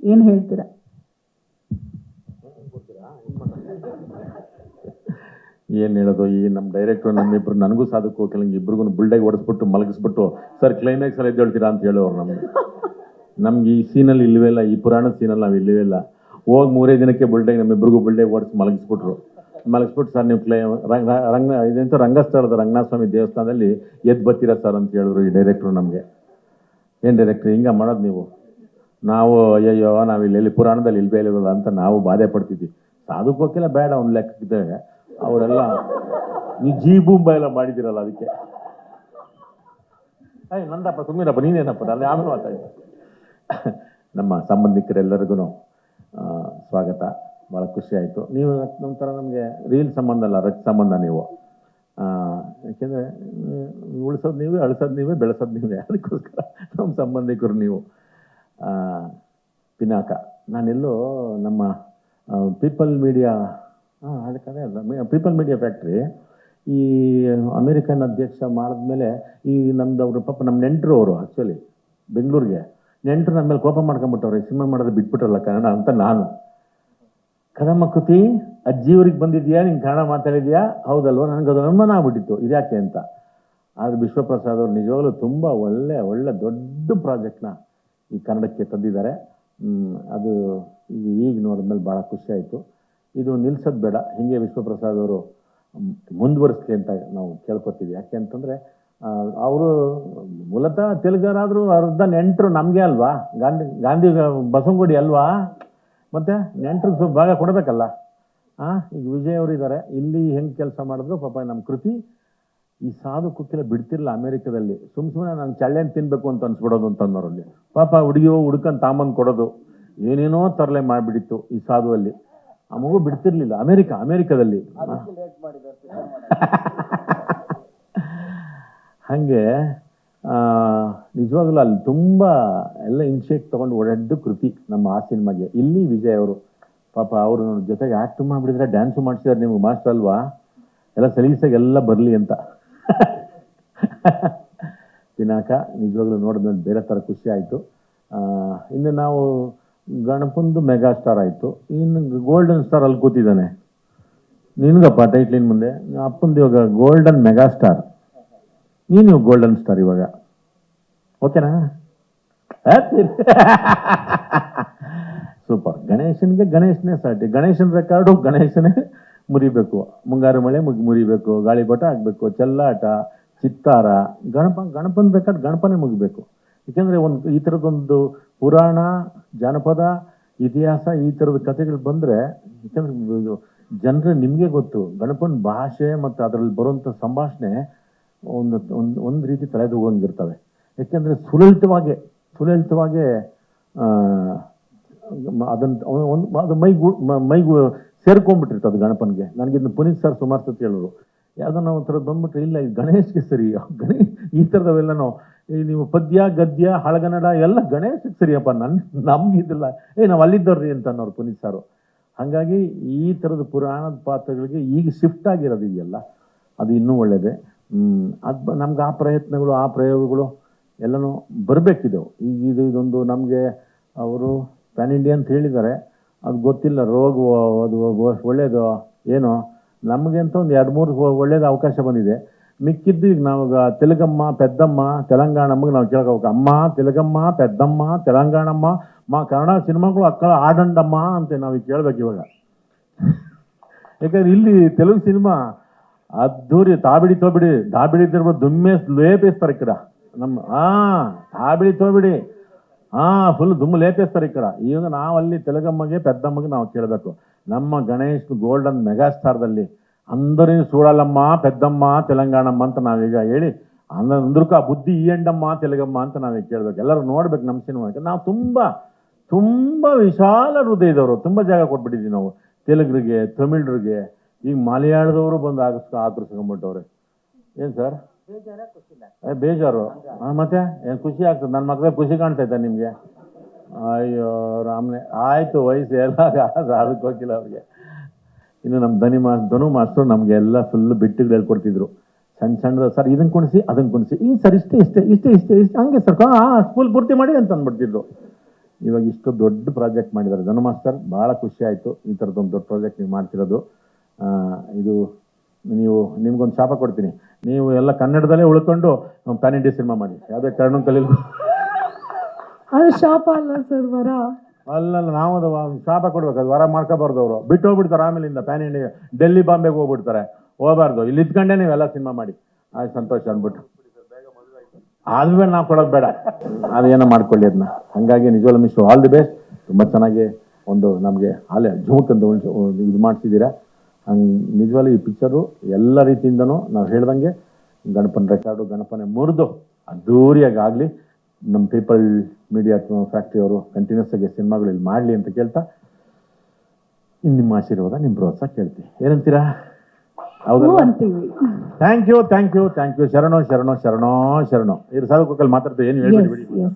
ಏನು ಹೇಳ್ತೀರಾ? ಏನು ಹೇಳೋದು, ಈ ನಮ್ಮ ಡೈರೆಕ್ಟ್ರು ನಮ್ಮಿಬ್ರು, ನನಗೂ ಸಾಧಕ್ಕೆ ಹೋಗಿಲ್ಲ, ಇಬ್ರಿಗೂ ಬುಲ್ಡೆಗೆ ಹೊಡೆಸ್ಬಿಟ್ಟು ಮಲಗಿಸ್ಬಿಟ್ಟು ಸರ್ ಕ್ಲೈಮ್ಯಾಕ್ಸ್ ಅಲ್ಲಿ ಎದ್ದೇಳ್ತೀರಾ ಅಂತ ಹೇಳೋರು ನಮ್ಗೆ ಈ ಸೀನಲ್ಲಿ ಇಲ್ಲವೇ ಇಲ್ಲ, ಈ ಪುರಾಣದ ಸೀನಲ್ಲಿ ನಾವು ಇಲ್ಲವೇ ಇಲ್ಲ. ಹೋಗಿ 3 ದಿನಕ್ಕೆ ಬುಲ್ಡೆಗೆ ನಮ್ಮಿಬ್ರಿಗೂ ಬುಲ್ಡೆಗೆ ಹೊಡೆಸಿ ಮಲಗಿಸ್ಬಿಟ್ರು ಸರ್ ನೀವು ಇದಂತೂ ರಂಗಸ್ಥಳದ ರಂಗನಾಥ ಸ್ವಾಮಿ ದೇವಸ್ಥಾನದಲ್ಲಿ ಎದ್ದು ಬರ್ತೀರಾ ಸರ್ ಅಂತ ಹೇಳಿದ್ರು ಈ ಡೈರೆಕ್ಟ್ರು ನಮಗೆ. ಏನು ಡೈರೆಕ್ಟ್ರ್ ಹಿಂಗೆ ಮಾಡೋದು ನೀವು? ನಾವು ಅಯ್ಯಯ್ಯೋ ನಾವು ಇಲ್ಲಿ ಪುರಾಣದಲ್ಲಿ ಇಲ್ವೇ ಇಲ್ವಲ್ಲ ಅಂತ ನಾವು ಬಾಧೆ ಪಡ್ತಿದ್ವಿ. ಸಾಧಕ್ಕೆ ಹೋಗಿಲ್ಲ ಬೇಡ ಒಂದು ಲೆಕ್ಕಕ್ಕಿದ್ದಾಗ ಅವರೆಲ್ಲ ನೀವು ಜೀಬೂಂಬ ಎಲ್ಲ ಮಾಡಿದ್ದೀರಲ್ಲ ಅದಕ್ಕೆ. ನಂದಪ್ಪ ಸುಮ್ಮೀರಪ್ಪ, ನೀನೇನಪ್ಪ ಅಲ್ಲಿ ಆಮೇಲೆ ಮಾತಾಡಿ. ನಮ್ಮ ಸಂಬಂಧಿಕರೆಲ್ಲರಿಗೂ ಸ್ವಾಗತ. ಭಾಳ ಖುಷಿ ಆಯಿತು. ನೀವು ನಮ್ಮ ಥರ ನಮಗೆ ರೀಲ್ ಸಂಬಂಧ ಅಲ್ಲ, ರಕ್ತ ಸಂಬಂಧ ನೀವು. ಯಾಕೆಂದರೆ ಉಳಿಸೋದು ನೀವೇ, ಅಳಿಸೋದು ನೀವೇ, ಬೆಳೆಸೋದು ನೀವೇ. ಅದಕ್ಕೋಸ್ಕರ ನಮ್ಮ ಸಂಬಂಧಿಕರು ನೀವು. ಪಿನಾಕ ನಾನೆಲ್ಲೋ ನಮ್ಮ ಪೀಪಲ್ ಮೀಡಿಯಾ ಅದಕ್ಕೆ ಪೀಪಲ್ ಮೀಡಿಯಾ ಫ್ಯಾಕ್ಟ್ರಿ ಈ ಅಮೇರಿಕನ್ ಅಧ್ಯಕ್ಷ ಮಾಡಿದ್ಮೇಲೆ ಈ ನಮ್ದವ್ರು ಪಾಪ ನಮ್ಮ ನೆಂಟರು ಅವರು ಆ್ಯಕ್ಚುಲಿ ಬೆಂಗಳೂರಿಗೆ ನೆಂಟರು ನಮ್ಮ ಮೇಲೆ ಕೋಪ ಮಾಡ್ಕೊಂಬಿಟ್ಟವ್ರೆ, ಸಿನಿಮಾ ಮಾಡೋದು ಬಿಟ್ಬಿಟ್ರಲ್ಲ ಕನ್ನಡ ಅಂತ. ನಾನು ಕದಮ್ಮ ಕೃತಿ ಅಜ್ಜಿಯವ್ರಿಗೆ ಬಂದಿದ್ಯಾ, ನೀನು ಕನ್ನಡ ಮಾತಾಡಿದ್ಯಾ? ಹೌದಲ್ವ? ನನಗದು ಅನುಮಾನ ಆಗ್ಬಿಟ್ಟಿತ್ತು ಇದ್ಯಾಕೆ ಅಂತ. ಆದರೆ ವಿಶ್ವಪ್ರಸಾದ್ ಅವರು ನಿಜವಾಗ್ಲೂ ತುಂಬ ಒಳ್ಳೆ ದೊಡ್ಡ ಪ್ರಾಜೆಕ್ಟ್ನ ಈ ಕನ್ನಡಕ್ಕೆ ತಂದಿದ್ದಾರೆ. ಅದು ಈಗ ನೋಡಿದ್ಮೇಲೆ ಭಾಳ ಖುಷಿ ಆಯಿತು. ಇದು ನಿಲ್ಸೋದು ಬೇಡ, ಹೀಗೆ ವಿಶ್ವಪ್ರಸಾದ್ ಅವರು ಮುಂದುವರಿಸ್ಲಿ ಅಂತ ನಾವು ಕೇಳ್ಕೊತೀವಿ. ಯಾಕೆ ಅಂತಂದರೆ ಅವರು ಮೂಲತಃ ತೆಲುಗರಾದರೂ ಅರ್ಧ ನೆಂಟರು ನಮಗೆ ಅಲ್ವಾ, ಗಾಂಧಿ ಬಸವನಗುಡಿ ಅಲ್ವಾ, ಮತ್ತು ನೆಂಟರು ಸ್ವಲ್ಪ ಭಾಗ ಕೊಡಬೇಕಲ್ಲ. ಈಗ ವಿಜಯ್ ಅವರು ಇದ್ದಾರೆ ಇಲ್ಲಿ, ಹೆಂಗೆ ಕೆಲಸ ಮಾಡಿದ್ರು ಪಾಪ ನಮ್ಮ ಕೃತಿ ಈ ಸಾಧು ಕುಕ್ಕಿಲ್ಲ ಬಿಡ್ತಿರಲಿಲ್ಲ ಅಮೇರಿಕದಲ್ಲಿ. ಸುಮ್ಮನೆ ನಾನು ಚಳ್ಳೆನ್ ತಿನ್ಬೇಕು ಅಂತ ಅನ್ಸ್ಬಿಡೋದು ಅಂತಂದವರಲ್ಲಿ. ಪಾಪ ಹುಡ್ಕಂದು ತಾಂಬಂದು ಕೊಡೋದು, ಏನೇನೋ ತರಲೆ ಮಾಡಿಬಿಟ್ಟಿತ್ತು ಈ ಸಾಧುವಲ್ಲಿ. ಆ ಮಗು ಬಿಡ್ತಿರ್ಲಿಲ್ಲ ಅಮೇರಿಕದಲ್ಲಿ. ಹಾಗೆ ನಿಜವಾಗ್ಲೂ ಅಲ್ಲಿ ತುಂಬ ಎಲ್ಲ ಇನ್ಶಿಯೇಟ್ ತೊಗೊಂಡು ಓಡಾಡಿದ್ದು ಕೃತಿ ನಮ್ಮ ಆ ಸಿನಿಮಾಗೆ. ಇಲ್ಲಿ ವಿಜಯ್ ಅವರು ಪಾಪ ಅವರು ಜೊತೆಗೆ ಆ್ಯಕ್ಟ್ ಮಾಡಿಬಿಟ್ಟಿದ್ರೆ, ಡ್ಯಾನ್ಸು ಮಾಡಿಸಿದಾರೆ. ನಿಮ್ಗೆ ಮಾಸ್ಟರ್ ಅಲ್ವಾ, ಎಲ್ಲ ಸಲೀಸಾಗಿ ಎಲ್ಲ ಬರಲಿ ಅಂತ. ಪಿನಾಕ ನಿಜವಾಗ್ಲೂ ನೋಡಿದ್ಮೇಲೆ ಬೇರೆ ಥರ ಖುಷಿ ಆಯಿತು. ಇನ್ನು ನಾವು ಗಣಪಂದು ಮೆಗಾ ಸ್ಟಾರ್ ಆಯಿತು, ಇನ್ನು ಗೋಲ್ಡನ್ ಸ್ಟಾರ್ ಅಲ್ಲಿ ಕೂತಿದ್ದಾನೆ. ನಿನ್ಗಪ್ಪ ಟೈಟ್ಲಿನ ಮುಂದೆ ಅಪ್ಪಂದು ಇವಾಗ ಗೋಲ್ಡನ್ ಮೆಗಾ ಸ್ಟಾರ್, ನೀನು ಗೋಲ್ಡನ್ ಸ್ಟಾರ್ ಇವಾಗ. ಓಕೆನಾ? ಸೂಪರ್. ಗಣೇಶನೇ ಸಾಟಿ. ಗಣೇಶನ ರೆಕಾರ್ಡು ಗಣೇಶನೇ ಮುರಿಬೇಕು. ಮುಂಗಾರು ಮಳೆ ಮುರಿಬೇಕು, ಗಾಳಿಪಟ ಆಗಬೇಕು, ಚೆಲ್ಲಾಟ, ಚಿತ್ತಾರ, ಗಣಪನ ರೆಕಾರ್ಡ್ ಗಣಪನೇ ಮುಗಿಬೇಕು. ಏಕೆಂದರೆ ಈ ಥರದೊಂದು ಪುರಾಣ, ಜಾನಪದ, ಇತಿಹಾಸ ಈ ಥರದ ಕಥೆಗಳು ಬಂದರೆ, ಯಾಕೆಂದರೆ ಜನರು ನಿಮಗೆ ಗೊತ್ತು ಗಣಪನ ಭಾಷೆ ಮತ್ತು ಅದರಲ್ಲಿ ಬರುವಂಥ ಸಂಭಾಷಣೆ ಒಂದು ರೀತಿ ತಲೆದೂಗಂಗಿರ್ತವೆ. ಯಾಕೆಂದರೆ ಸುಲಲಿತವಾಗಿ ಅದು ಮೈಗೂ ಸೇರ್ಕೊಂಡ್ಬಿಟ್ಟಿರ್ತದೆ ಗಣಪನಿಗೆ. ನನಗಿನ್ನು ಪುನೀತ್ ಸರ್ ಸುಮಾರು ಸತಿ ಹೇಳಿದ್ರು, ಯಾವುದನ್ನ ಒಂಥರದ್ದು ಬಂದ್ಬಿಟ್ರೆ ಇಲ್ಲ ಇದು ಗಣೇಶ್ಗೆ ಸರಿ, ಈ ಥರದವೆಲ್ಲನೂ ನೀವು ಪದ್ಯ ಗದ್ಯ ಹಳಗನ್ನಡ ಎಲ್ಲ ಗಣೇಶಕ್ಕೆ ಸರಿಯಪ್ಪ, ನಮ್ಗಿದಿಲ್ಲ, ನಾವು ಅಲ್ಲಿದ್ದವ್ರಿ ಅಂತ ಅನ್ನೋರು ಪುನೀತ್ ಸಾರು. ಹಾಗಾಗಿ ಈ ಥರದ ಪುರಾಣದ ಪಾತ್ರಗಳಿಗೆ ಈಗ ಶಿಫ್ಟ್ ಆಗಿರೋದಿದೆಯಲ್ಲ, ಅದು ಇನ್ನೂ ಒಳ್ಳೆಯದೇ. ಅದು ನಮ್ಗೆ ಆ ಪ್ರಯತ್ನಗಳು, ಆ ಪ್ರಯೋಗಗಳು ಎಲ್ಲನೂ ಬರಬೇಕಿದ್ದೆವು. ಈಗ ಇದೊಂದು ನಮಗೆ ಅವರು ಪ್ಯಾನ್ ಇಂಡಿಯಾ ಅಂತ ಹೇಳಿದ್ದಾರೆ, ಅದು ಗೊತ್ತಿಲ್ಲ. ಅದು ಒಳ್ಳೆಯದು ಏನೋ, ನಮಗೆ ಅಂತ ಒಂದು 2-3 ಒಳ್ಳೇದು ಅವಕಾಶ ಬಂದಿದೆ. ಮಿಕ್ಕಿದ್ದು ಈಗ ನಾವು ತೆಲುಗಮ್ಮ ಪೆದ್ದಮ್ಮ ತೆಲಂಗಾಣಮ್ಮಗೆ ನಾವು ಕೇಳ್ಕೋಬೇಕು. ಅಮ್ಮ ತೆಲುಗಮ್ಮ ಪೆದ್ದಮ್ಮ ತೆಲಂಗಾಣಮ್ಮ ಕನ್ನಡ ಸಿನಿಮಾಗಳು ಅಕ್ಕಳ ಆಡಂಡಮ್ಮ ಅಂತ ನಾವೀಗ ಕೇಳ್ಬೇಕು ಇವಾಗ. ಯಾಕಂದ್ರೆ ಇಲ್ಲಿ ತೆಲುಗು ಸಿನಿಮಾ ಅದ್ದೂರಿ ದಾಬಿಡಿ ದುಮ್ಮೆ ಲೇಪಿಸ್ತಾರೆ ಈ ಕಡೆ. ನಮ್ಮ ತಾಬಿಡಿ ತೋಬಿಡಿ ಫುಲ್ ದುಮ್ಮು ಲೇಪಿಸ್ತಾರೆ ಈ ಕಡೆ. ಈಗ ನಾವಲ್ಲಿ ತೆಲುಗಮ್ಮಗೆ ಪೆದ್ದಮ್ಮಗೆ ನಾವು ಕೇಳಬೇಕು. ನಮ್ಮ ಗಣೇಶ್ ಗೋಲ್ಡನ್ ಮೆಗಾಸ್ಟಾರ್ದಲ್ಲಿ అందరూ చూడాలమ్మ పెద్దమ్మ తెలంగాణమ్మ ಅಂತ ನಾವೀಗ ಹೇಳಿ ಅಂದ್ರಕ್ಕ ಬುದ್ಧಿ ಈ ಎಂಡಮ್ಮ ತೆಲುಗಮ್ಮ ಅಂತ ನಾವೀಗ ಕೇಳ್ಬೇಕು. ಎಲ್ಲರೂ ನೋಡ್ಬೇಕು ನಮ್ಮ ಸಿನಿಮಾಕ್ಕೆ. ನಾವು ತುಂಬ ವಿಶಾಲ ಹೃದಯದವರು, ತುಂಬ ಜಾಗ ಕೊಟ್ಬಿಟ್ಟಿದ್ದೀವಿ ನಾವು ತೆಲುಗರಿಗೆ, ತಮಿಳರಿಗೆ. ಈಗ ಮಲಯಾಳದವರು ಬಂದು ಆಕರ್ಸ್ಕೊಂಡ್ಬಿಟ್ಟವ್ರೆ. ಏನು ಸರ್ ಬೇಜಾರು? ಮತ್ತೆ ಏನು ಖುಷಿ ಆಗ್ತದೆ? ನನ್ನ ಮಕ್ಕಳಿಗೆ ಖುಷಿ ಕಾಣ್ತೈತೆ ನಿಮಗೆ? ಅಯ್ಯೋ ರಾಮನೆ, ಆಯಿತು ವಯಸ್ಸು ಎಲ್ಲ ಅದಕ್ಕೆ ಹೋಗಿಲ್ಲ ಅವ್ರಿಗೆ. ಇನ್ನು ನಮ್ಮ ಧನು ಮಾಸ್ಟರು ನಮಗೆ ಎಲ್ಲ ಫುಲ್ ಬಿಟ್ಟಿದ್ದು ಹೇಳ್ಕೊಡ್ತಿದ್ರು. ಸಣ್ಣದ ಸರ್ ಇದನ್ನು ಕುಣಿಸಿ ಅದನ್ನು ಕುಣಿಸಿ, ಹಿಂಗೆ ಸರ್ ಇಷ್ಟೇ ಹಂಗೆ ಸರ್ ಸ್ಕೂಲ್ ಪೂರ್ತಿ ಮಾಡಿ ಅಂತ ಅಂದ್ಬಿಡ್ತಿದ್ರು. ಇವಾಗ ಇಷ್ಟು ದೊಡ್ಡ ಪ್ರಾಜೆಕ್ಟ್ ಮಾಡಿದ್ದಾರೆ ಧನು ಮಾಸ್ಟರ್. ಭಾಳ ಖುಷಿ ಆಯಿತು ಈ ಥರದ್ದೊಂದು ದೊಡ್ಡ ಪ್ರಾಜೆಕ್ಟ್ ನೀವು ಮಾಡ್ತಿರೋದು. ಇದು ನಿಮ್ಗೊಂದು ಶಾಪ ಕೊಡ್ತೀನಿ, ನೀವು ಎಲ್ಲ ಕನ್ನಡದಲ್ಲೇ ಉಳ್ಕೊಂಡು ಪ್ಯಾನ್ ಇಂಡಿಯಾ ಸಿನಿಮಾ ಮಾಡಿ, ಯಾವುದೇ ಕಾರಣಕ್ಕೂ ಕಲೀಲು. ಅದು ಶಾಪ ಅಲ್ಲ ಸರ್, ವರ. ಅಲ್ಲಲ್ಲ, ನಾವು ಅದು ಶಾಪ ಕೊಡ್ಬೇಕು, ಅದು ವರ ಮಾಡ್ಕೋಬಾರ್ದು. ಅವರು ಬಿಟ್ಟು ಹೋಗ್ಬಿಡ್ತಾರೆ ಆಮೇಲಿಂದ ಪ್ಯಾನ್ ಇಂಡಿಯಾ, ಡೆಲ್ಲಿ ಬಾಂಬೆಗೆ ಹೋಗ್ಬಿಡ್ತಾರೆ. ಹೋಗಬಾರ್ದು, ಇಲ್ಲಿ ಇದ್ಕೊಂಡೇ ನೀವೆಲ್ಲ ಸಿನಿಮಾ ಮಾಡಿ. ಆಯ್ತು, ಸಂತೋಷ ಅಂದ್ಬಿಟ್ಟು ಆದ್ಮೇಲೆ ನಾವು ಕೊಡೋದು ಬೇಡ, ಅದೇನೋ ಮಾಡ್ಕೊಳ್ಳಿ ಅದನ್ನ. ಹಾಗಾಗಿ ನಿಜವಾಗ್ಲೂ ಮಿಸ್ ಆಲ್ ದಿ ಬೆಸ್ಟ್. ತುಂಬ ಚೆನ್ನಾಗಿ ಒಂದು ನಮಗೆ ಅಲ್ಲೇ ಜೂಕಂತ ಇದು ಮಾಡಿಸಿದ್ದೀರಾ. ಹಂಗೆ ನಿಜವಾಗ್ಲೂ ಈ ಪಿಕ್ಚರು ಎಲ್ಲ ರೀತಿಯಿಂದನೂ ನಾವು ಹೇಳ್ದಂಗೆ ಗಣಪನ ರೆಕಾರ್ಡು, ಗಣಪನೆ ಮುರಿದು ಅದ್ದೂರಿಯಾಗಿ ಆಗಲಿ. ನಮ್ಮ ಪೀಪಲ್ ಮೀಡಿಯಾ ಫ್ಯಾಕ್ಟ್ರಿ ಅವರು ಕಂಟಿನ್ಯೂಸ್ ಆಗಿ ಸಿನಿಮಾಗಳು ಇಲ್ಲಿ ಮಾಡಲಿ ಅಂತ ಕೇಳ್ತಾ, ಇನ್ನು ನಿಮ್ಮ ಆಶೀರ್ವಾದ, ನಿಮ್ಮ ಪ್ರೋತ್ಸಾಹ ಕೇಳ್ತೀವಿ. ಏನಂತೀರಾ? ಹೌದಲ್ಲ? ಅಂತೀವಿ. Thank you. ಶರಣೋ ಇದ್ರ ಸಾಧಕಲ್ಲಿ ಮಾತಾಡ್ತೀವಿ, ಏನು ಹೇಳ್ಬಿಡಿ.